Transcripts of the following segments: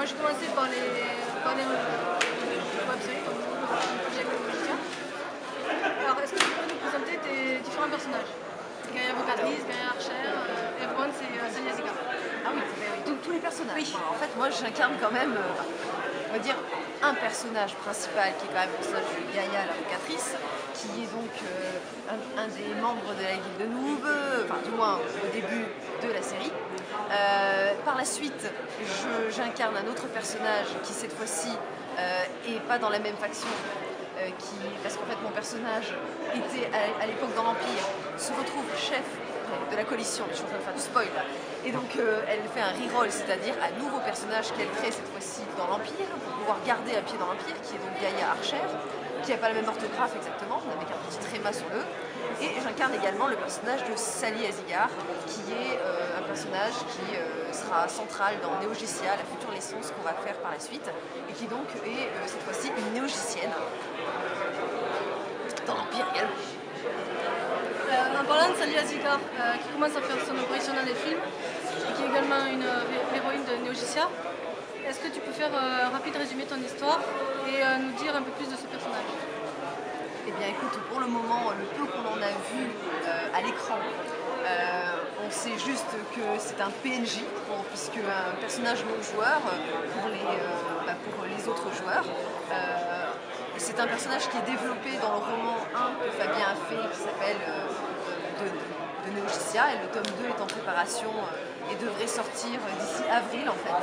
j'ai commencé par les web-séries, comme Jack Reacher. Alors, est-ce que tu peux nous présenter tes différents personnages? Gaïa Vocatrice, Gaïa Archer, Everyone, c'est Sally Azika. Ah oui, donc tous les personnages. Oui. En fait, moi j'incarne quand même, on va dire, un personnage principal qui est quand même le personnage de Gaïa la Vocatrice, qui est donc un des membres de la guilde de Noob, enfin du moins au début de la série. Par la suite, j'incarne un autre personnage qui cette fois-ci est pas dans la même faction. Parce qu'en fait mon personnage était à l'époque dans l'Empire, se retrouve chef de la coalition, je suis en train de faire du spoil là. Et donc elle fait un reroll, c'est-à-dire un nouveau personnage qu'elle crée cette fois-ci dans l'Empire, pour pouvoir garder un pied dans l'Empire, qui est donc Gaïa Archer, qui n'a pas la même orthographe exactement, avec un petit tréma sur le. Et j'incarne également le personnage de Sally Azikar, qui est un personnage qui sera central dans Néogécia, la future licence qu'on va faire par la suite, et qui donc est cette fois-ci une néogicienne dans l'Empire également. En parlant de Sally Azikar, qui commence à faire son apparition dans les films, et qui est également une héroïne de Néogécia, est-ce que tu peux faire un rapide résumé de ton histoire et nous dire un peu plus de ce personnage? Eh bien écoute, pour le moment, le peu qu'on en a vu à l'écran, on sait juste que c'est un PNJ, puisque un personnage non joueur pour les autres joueurs. C'est un personnage qui est développé dans le roman 1 que Fabien a fait, qui s'appelle de Néogécia, et le tome 2 est en préparation et devrait sortir d'ici avril en fait,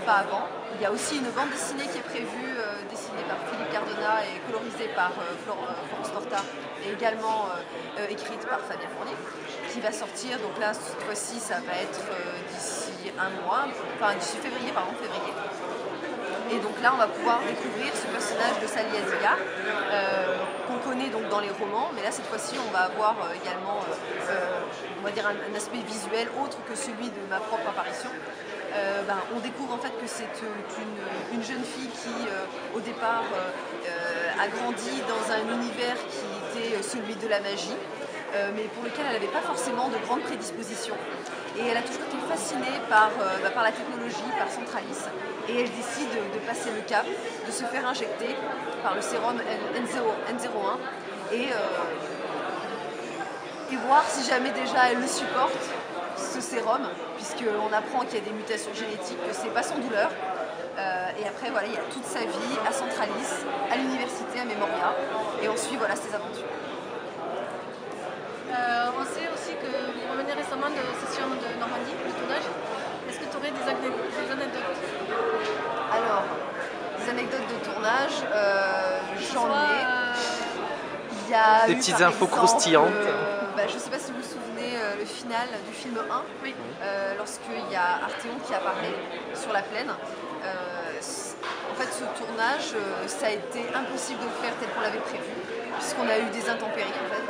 pas avant. Il y a aussi une bande dessinée qui est prévue, dessinée par Philippe Cardona et colorisée par Florence Torta, et également écrite par Fabien Fournier, qui va sortir. Donc là, cette fois-ci, ça va être d'ici un mois, enfin d'ici février. Et donc là, on va pouvoir découvrir ce personnage de Sally Azikar, qu'on connaît donc dans les romans, mais là, cette fois-ci, on va avoir également, on va dire, un aspect visuel autre que celui de ma propre apparition. On découvre en fait que c'est une jeune fille qui, au départ, a grandi dans un univers qui était celui de la magie, mais pour lequel elle n'avait pas forcément de grandes prédispositions. Et elle a toujours été fascinée par la technologie, par Centralis, et elle décide de passer le cap, de se faire injecter par le sérum N01 et voir si jamais déjà elle le supporte, ce sérum, puisqu'on apprend qu'il y a des mutations génétiques, que c'est pas sans douleur. Et après, voilà, il y a toute sa vie à Centralis, à l'université, à Memoria, et on suit voilà, ses aventures. On sait aussi que vous revenez récemment de session de Normandie, de tournage. Est-ce que tu aurais des anecdotes? Alors, des anecdotes de tournage, j'en ai. Il y a des petites infos croustillantes. Je ne sais pas si vous vous souvenez le final du film 1, oui. Lorsqu'il y a Arthéon qui apparaît sur la plaine. En fait, ce tournage, ça a été impossible de le faire tel qu'on l'avait prévu, puisqu'on a eu des intempéries. En fait.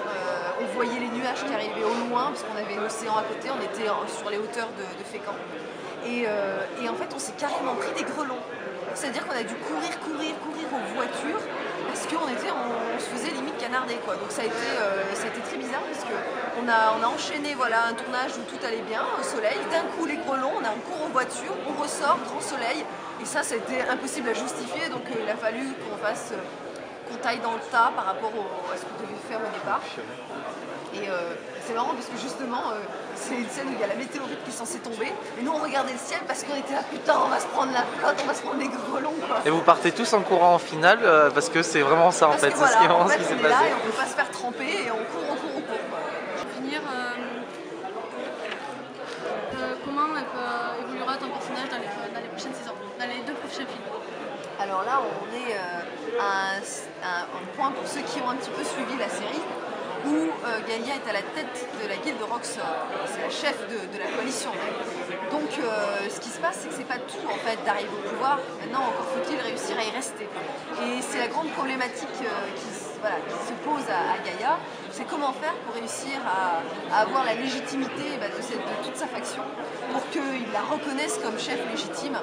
On voyait les nuages qui arrivaient au loin, parce qu'on avait l'océan à côté, on était sur les hauteurs de Fécamp. Et en fait, on s'est carrément pris des grelons. C'est-à-dire qu'on a dû courir aux voitures, parce qu'on se faisait limite canarder, quoi. Donc ça a été très bizarre, parce qu'on a enchaîné voilà, un tournage où tout allait bien, au soleil. D'un coup, les grelons, on court aux voitures, on ressort, grand soleil. Et ça a été impossible à justifier, donc il a fallu qu'on taille dans le tas par rapport à ce qu'on devait faire au départ. Et c'est marrant parce que justement, c'est une scène où il y a la météorite qui est censée tomber. Et nous, on regardait le ciel parce qu'on était là, putain, on va se prendre la flotte, on va se prendre les grelons, quoi. Et vous partez tous en courant en finale parce que c'est vraiment ça en fait. Voilà, c'est vraiment en fait, ce qui s'est on est là passé. et on ne peut pas se faire tremper et on court, quoi. Pour finir, comment évoluera ton personnage dans les prochaines saisons, dans les 2 prochains films? Alors là, on est à un point pour ceux qui ont un petit peu suivi la série, où Gaïa est à la tête de la guilde de Roxor, c'est la chef de la coalition. Donc ce qui se passe, c'est que c'est pas tout en fait d'arriver au pouvoir, maintenant encore faut-il réussir à y rester. Et c'est la grande problématique qui se pose à Gaïa, c'est comment faire pour réussir à avoir la légitimité de toute sa faction, pour qu'il la reconnaisse comme chef légitime.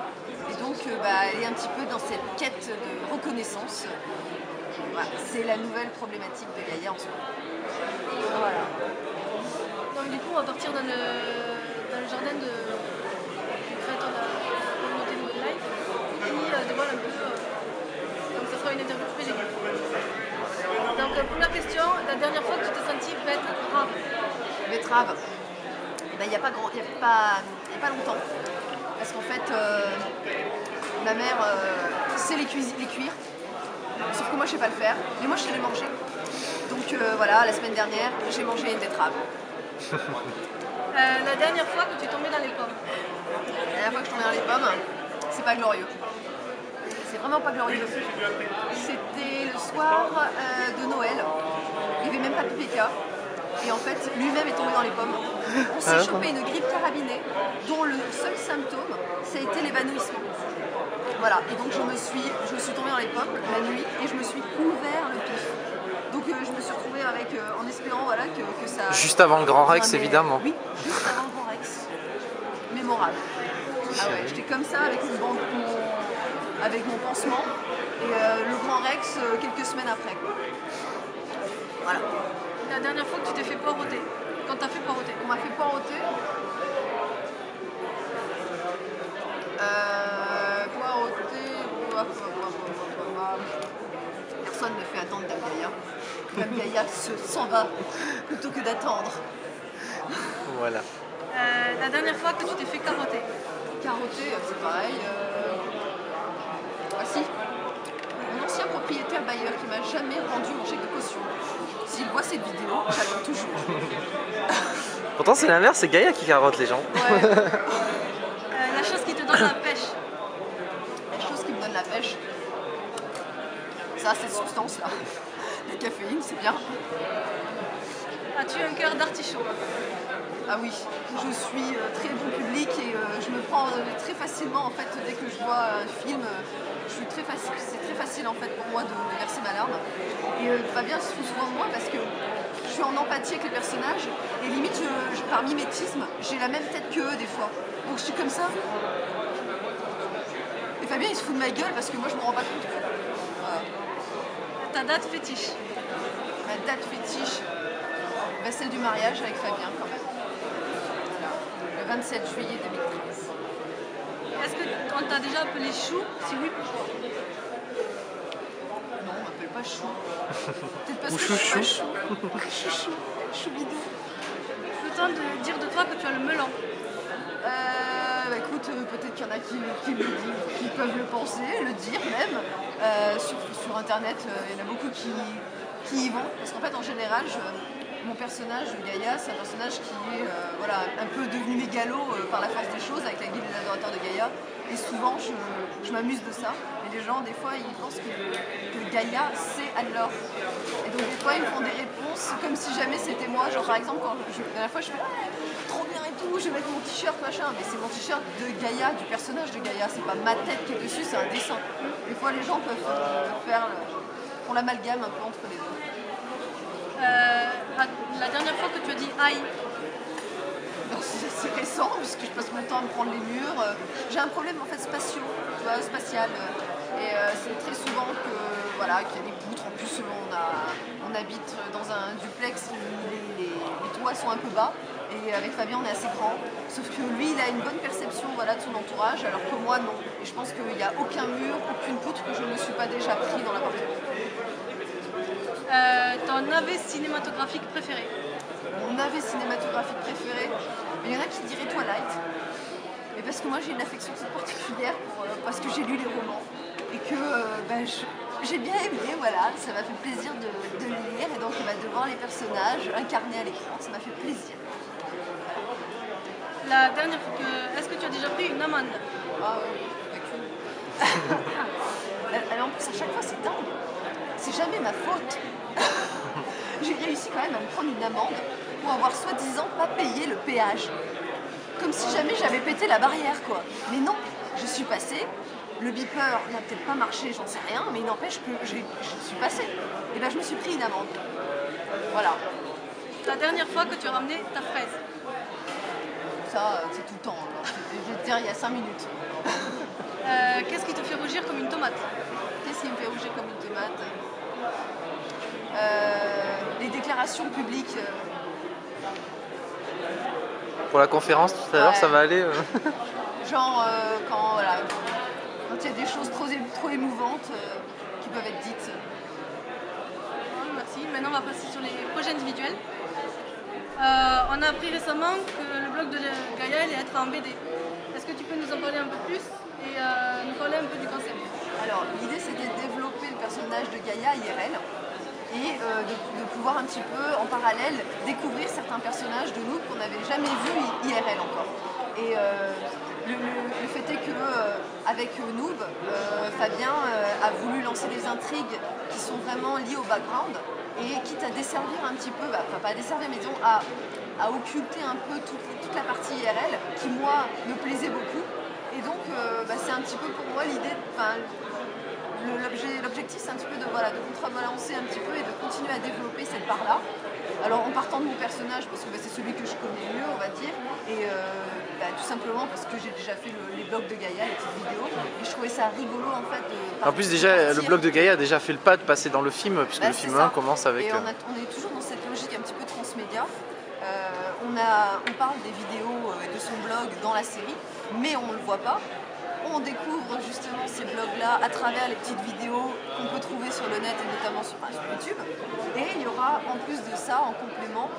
Et donc elle est un petit peu dans cette quête de reconnaissance. Voilà, c'est la nouvelle problématique de Gaïa en ce moment. Voilà. Donc du coup, on va partir dans le jardin du créateur de la communauté de Life. question, la dernière fois que tu t'es sentie bête, grave. Betterave. Il n'y a pas longtemps. Parce qu'en fait, ma mère sait les cuire. Sauf que moi je sais pas le faire. Mais moi je sais les manger. Donc voilà, la semaine dernière, j'ai mangé une betterave. La dernière fois que tu es tombée dans les pommes. La dernière fois que je suis tombée dans les pommes, c'est pas glorieux. C'est vraiment pas glorieux. C'était le soir de Noël. Il n'y avait même pas PPK. Et en fait, lui-même est tombé dans les pommes. On s'est chopé une grippe carabinée dont le seul symptôme, ça a été l'évanouissement. Voilà, et donc je me suis tombée dans les pommes la nuit et je me suis couvert le pif. Donc je me suis retrouvée avec, en espérant voilà, que ça... Juste avant le Grand Rex, évidemment. Oui, juste avant le Grand Rex. Mémorable. Ah ouais, j'étais comme ça avec mon pansement et le Grand Rex quelques semaines après. Voilà. La dernière fois que tu t'es fait poireauter. Quand t'as fait poireauter. On m'a fait poireauter. Personne ne fait attendre Dame Gaïa. Dame Gaïa s'en va plutôt que d'attendre. Voilà. La dernière fois que tu t'es fait carotter. Carotter, c'est pareil. Ah si, mon ancien propriétaire bailleur qui m'a jamais rendu mon chèque de caution. S'il voit cette vidéo, j'attends toujours. Pourtant, c'est l'inverse, c'est Gaïa qui carotte les gens. Ouais. La chose qui te donne la pêche. La chose qui me donne la pêche, ça, cette substance-là. La caféine, c'est bien. As-tu un cœur d'artichaut? Ah oui, je suis très bon public et je me prends très facilement en fait dès que je vois un film. C'est très facile en fait pour moi de verser ma larme. Et Fabien se fout souvent de moi parce que je suis en empathie avec les personnages et limite par mimétisme, j'ai la même tête qu'eux des fois. Donc je suis comme ça. Et Fabien il se fout de ma gueule parce que moi je me rends pas compte. Voilà. Ta date fétiche? Ma date fétiche, bah, celle du mariage avec Fabien quand même. Voilà. Le 27 juillet 2013. Est-ce qu'on t'a déjà appelé Chou? Si oui, pourquoi? Non, on m'appelle pas Chou. Peut-être parce Ou que je suis Chouchou. pas Chou. Chouchou. Choubidou. Peut-on te dire de toi que tu as le melon? Bah écoute, peut-être qu'il y en a qui peuvent le penser, le dire même. Sur internet, il y en a beaucoup qui y vont. Parce qu'en fait, en général, mon personnage, Gaïa, c'est un personnage qui est voilà, un peu devenu mégalo par la force des choses avec la guilde des adorateurs de Gaïa. Et souvent, je m'amuse de ça. Et les gens, des fois, ils pensent que Gaïa, c'est Anne-Laure. Et donc, des fois, ils me font des réponses comme si jamais c'était moi. Genre, par exemple, la dernière fois, je fais trop bien et tout, je vais mettre mon t-shirt, machin. Mais c'est mon t-shirt de Gaïa, du personnage de Gaïa. C'est pas ma tête qui est dessus, c'est un dessin. Des fois, les gens peuvent font l'amalgame un peu entre les deux. La dernière fois que tu as dit aïe? C'est récent puisque je passe mon temps à me prendre les murs. J'ai un problème en fait spatial. Et c'est très souvent que voilà qu'il y a des poutres. En plus on habite dans un duplex où les toits sont un peu bas. Et avec Fabien on est assez grand. Sauf que lui il a une bonne perception voilà, de son entourage alors que moi non. Et je pense qu'il n'y a aucun mur, aucune poutre que je ne me suis pas déjà pris dans l'appartement. Ton AV cinématographique préféré? Mon AV cinématographique préféré, il y en a qui diraient Twilight, mais parce que moi j'ai une affection toute particulière parce que j'ai lu les romans et que j'ai bien aimé, voilà, ça m'a fait plaisir de le lire et donc de voir les personnages incarnés à l'écran, ça m'a fait plaisir. La dernière fois est-ce que tu as déjà pris une amende? Ah oui, pas que. Alors en plus à chaque fois c'est dingue, c'est jamais ma faute. J'ai réussi quand même à me prendre une amende pour avoir soi-disant pas payé le péage. Comme si jamais j'avais pété la barrière quoi. Mais non, je suis passée, le beeper n'a peut-être pas marché, j'en sais rien, mais il n'empêche que je suis passée. Et ben je me suis pris une amende. Voilà. La dernière fois que tu as ramené ta fraise? Ça, c'est tout le temps. Je vais te dire, il y a 5 minutes. Qu'est-ce qui te fait rougir comme une tomate? Qu'est-ce qui me fait rougir comme une tomate? Les déclarations publiques. Pour la conférence tout à l'heure, ça va aller Genre quand il y a des choses trop émouvantes qui peuvent être dites. Merci. Maintenant, on va passer sur les projets individuels. On a appris récemment que le blog de Gaïa allait être en BD. Est-ce que tu peux nous en parler un peu plus et nous parler un peu du concept? Alors, l'idée c'était de développer le personnage de Gaïa IRL et de pouvoir un petit peu en parallèle découvrir certains personnages de Noob qu'on n'avait jamais vus IRL encore. Et le fait est que avec Noob, Fabien a voulu lancer des intrigues qui sont vraiment liées au background et quitte à desservir un petit peu, enfin pas à desservir mais disons à occulter un peu toute la partie IRL qui moi me plaisait beaucoup. Et donc c'est un petit peu pour moi l'idée, l'objectif c'est un petit peu de contrebalancer un petit peu et de continuer à développer cette part-là. Alors en partant de mon personnage, parce que c'est celui que je connais mieux on va dire, et tout simplement parce que j'ai déjà fait les blogs de Gaïa, les petites vidéos, et je trouvais ça rigolo en fait. En plus déjà, le blog de Gaïa a déjà fait le pas de passer dans le film, puisque le film 1 commence avec... Et on est toujours dans cette logique un petit peu transmédia. On parle des vidéos et de son blog dans la série, mais on ne le voit pas. On découvre justement ces blogs-là à travers les petites vidéos qu'on peut trouver sur le net et notamment sur YouTube. Et il y aura en plus de ça, en complément,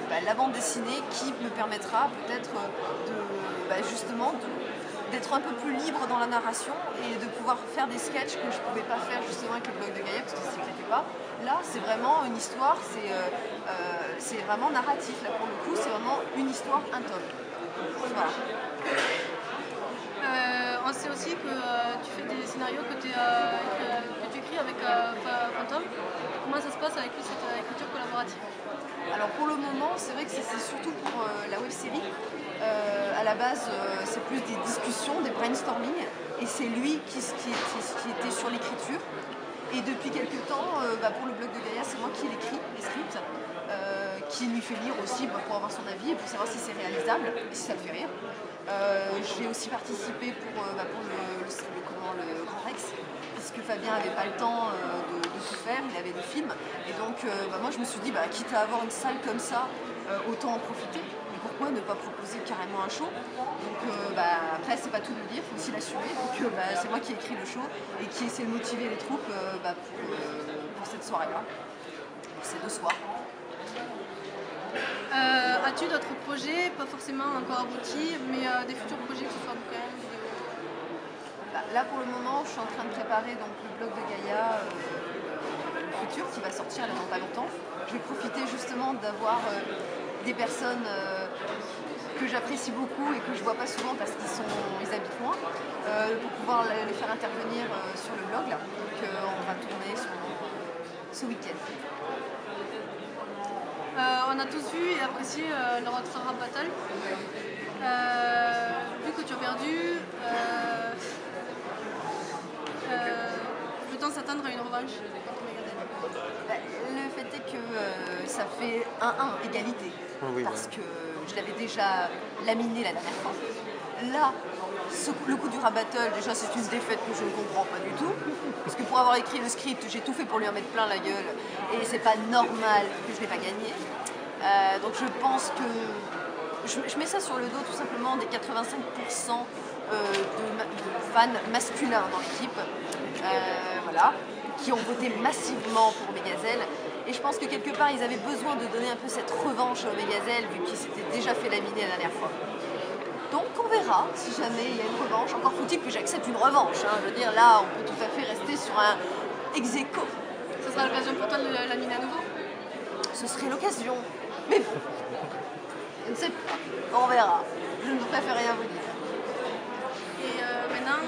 la bande dessinée qui me permettra peut-être justement d'être un peu plus libre dans la narration et de pouvoir faire des sketchs que je ne pouvais pas faire justement avec le blog de Gaïa parce que ça ne s'y pas. Là, c'est vraiment une histoire, c'est vraiment narratif. Là, pour le coup, c'est vraiment une histoire, un tome. Voilà. On sait aussi que tu fais des scénarios que tu écris avec Fantôme. Comment ça se passe avec lui, cette écriture collaborative? Alors pour le moment, c'est vrai que c'est surtout pour la web-série. À la base, c'est plus des discussions, des brainstorming, et c'est lui qui était sur l'écriture. Et depuis quelques temps, pour le blog de Gaïa, c'est moi qui l'écris, les scripts, qui lui fait lire aussi pour avoir son avis et pour savoir si c'est réalisable et si ça le fait rire. J'ai aussi participé pour le Grand Rex, puisque Fabien n'avait pas le temps de tout faire, il avait le film. Et donc moi je me suis dit, quitte à avoir une salle comme ça, autant en profiter. Et pourquoi ne pas proposer carrément un show? Donc après c'est pas tout de dire, il faut aussi l'assumer. Donc c'est moi qui ai écrit le show et qui essaie de motiver les troupes pour cette soirée-là, pour ces 2 soirs. As-tu d'autres projets, pas forcément encore aboutis, mais des futurs projets, que ce soit bouquin, vidéo? Là pour le moment, je suis en train de préparer donc, le blog de Gaïa futur qui va sortir dans pas longtemps. Je vais profiter justement d'avoir des personnes que j'apprécie beaucoup et que je vois pas souvent parce qu'ils habitent loin, pour pouvoir les faire intervenir sur le blog là. Donc on va tourner ce week-end. On a tous vu et apprécié le Rockstar Rap Battle. Vu que tu as perdu, peut-on s'attendre à une revanche contre Megadeth? Le fait est que ça fait 1-1, égalité. Oui, parce que je l'avais déjà laminé la dernière fois. Là, le coup du rap battle, déjà c'est une défaite que je ne comprends pas du tout. Parce que pour avoir écrit le script, j'ai tout fait pour lui en mettre plein la gueule. Et c'est pas normal que je n'ai pas gagné. Donc je pense que je mets ça sur le dos tout simplement des 85% de fans masculins dans l'équipe. Qui ont voté massivement pour Megazelle. Et je pense que quelque part, ils avaient besoin de donner un peu cette revanche au Megazelle, vu qu'ils s'étaient déjà fait laminer la dernière fois. Donc on verra si jamais il y a une revanche. Encore faut-il que j'accepte une revanche. Je veux dire, là, on peut tout à fait rester sur un ex-aequo. Ce sera l'occasion pour toi de laminer à nouveau? Ce serait l'occasion. Mais bon, je ne sais pas. On verra. Je ne préfère rien vous dire. Et maintenant,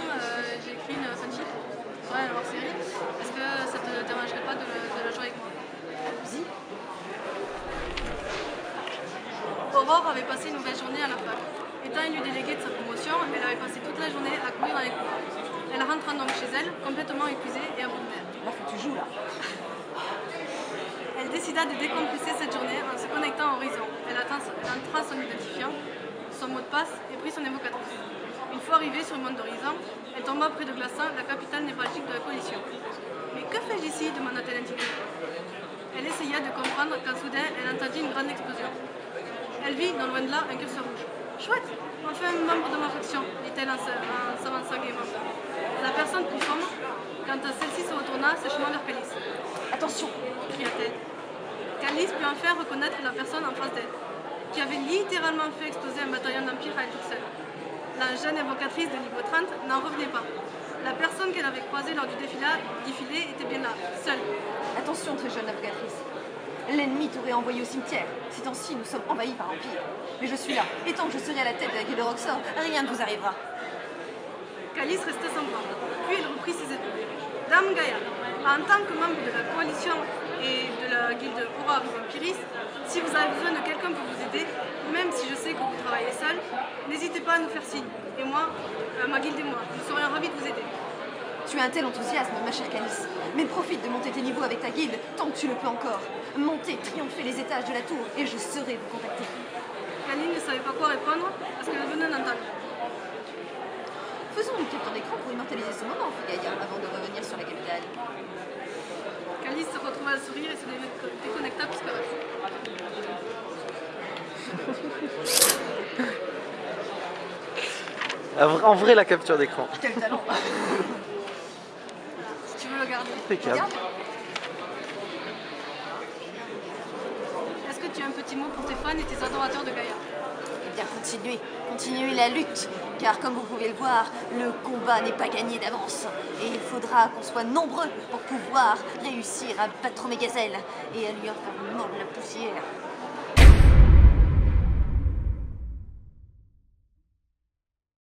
j'ai écrit une fanfic. Ouais, alors série. Est-ce que ça te dérangerait pas de la jouer avec moi? Si. Aurore avait passé une nouvelle journée à la fac. Étant élue déléguée de sa promotion, elle avait passé toute la journée à courir dans les couloirs. Elle rentra donc chez elle, complètement épuisée et à bout de nerfs. Là, faut que tu joues là. Elle décida de décompresser cette journée en se connectant à Horizon. Elle entra son identifiant, son mot de passe et prit son évocatrice. Une fois arrivée sur le monde d'Horizon, elle tomba près de Glaçon, la capitale névralgique de la coalition. « Mais que fais-je ici » demanda-t-elle intimidée. Elle essaya de comprendre quand soudain elle entendit une grande explosion. Elle vit, non loin de là, un curseur rouge. « Chouette, enfin un membre de ma faction » dit-elle en s'avançant gaiement. La personne prit forme quand celle-ci se retourna sèchement vers Pélis. Attention, cria-t-elle. Calice put enfin reconnaître la personne en face d'elle, qui avait littéralement fait exploser un bataillon d'Empire à elle toute seule. La jeune invocatrice de niveau 30 n'en revenait pas. La personne qu'elle avait croisée lors du défilé était bien là, seule. Attention, très jeune navigatrice. L'ennemi t'aurait envoyé au cimetière. Ces temps-ci, nous sommes envahis par l'Empire. Mais je suis là, et tant que je serai à la tête de la guilde de Roxor, rien ne vous arrivera. Calice restait sans voix, puis elle reprit ses épaules. Dame Gaïa, en tant que membre de la coalition et de la guilde Aura Vampiris, si vous avez besoin de quelqu'un pour vous aider, même si je sais que vous travaillez seul, n'hésitez pas à nous faire signe. Et moi, ma guilde et moi, nous serions ravis de vous aider. Tu as un tel enthousiasme, ma chère Calice. Mais profite de monter tes niveaux avec ta guilde, tant que tu le peux encore. Montez, triompher les étages de la tour, et je saurai vous contacter. Kaline ne savait pas quoi répondre, parce qu'elle venait d'entendre. Faisons une capture d'écran pour immortaliser ce moment, fit Gaïa, avant de revenir sur la capitale. Calice se retrouva à sourire et se déconnecta plus que reste. En vrai, la capture d'écran. Quel talent. Si tu veux le garder. Impeccable. Regarde. Est-ce que tu as un petit mot pour tes fans et tes adorateurs de Gaïa? Eh bien, continuez la lutte, car comme vous pouvez le voir, le combat n'est pas gagné d'avance. Et il faudra qu'on soit nombreux pour pouvoir réussir à battre Mégazelle et à lui en faire mordre la poussière.